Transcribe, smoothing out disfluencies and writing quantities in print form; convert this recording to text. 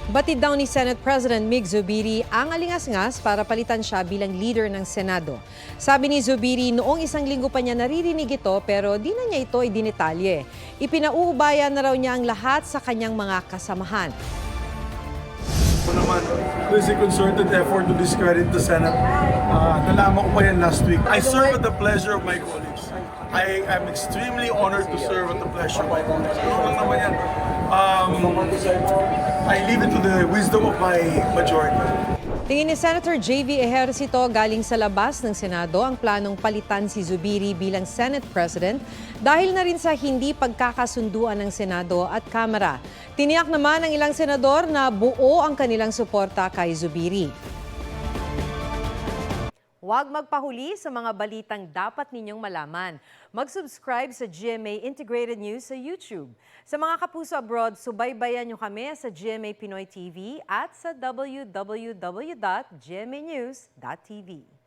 Batid daw ni Senate President Mig Zubiri ang alingas-ngas para palitan siya bilang leader ng Senado. Sabi ni Zubiri, noong isang linggo pa niya naririnig ito pero di na niya ito idinitalye. Ipinauubayan na raw niya ang lahat sa kanyang mga kasamahan. There's a concerted effort to discredit the Senate. Nalaman ko pa yan last week. I serve at the pleasure of my colleagues. I am extremely honored to serve at the pleasure of my colleagues. Ano lang naman yan? I leave it to the wisdom of my majority. Tingin ni Senator J.V. Ejercito galing sa labas ng Senado ang planong palitan si Zubiri bilang Senate President dahil na rin sa hindi pagkakasunduan ng Senado at Kamara. Tiniyak naman ng ilang senador na buo ang kanilang suporta kay Zubiri. Huwag magpahuli sa mga balitang dapat ninyong malaman. Mag-subscribe sa GMA Integrated News sa YouTube. Sa mga kapuso abroad, subaybayan nyo kami sa GMA Pinoy TV at sa www.gmanews.tv.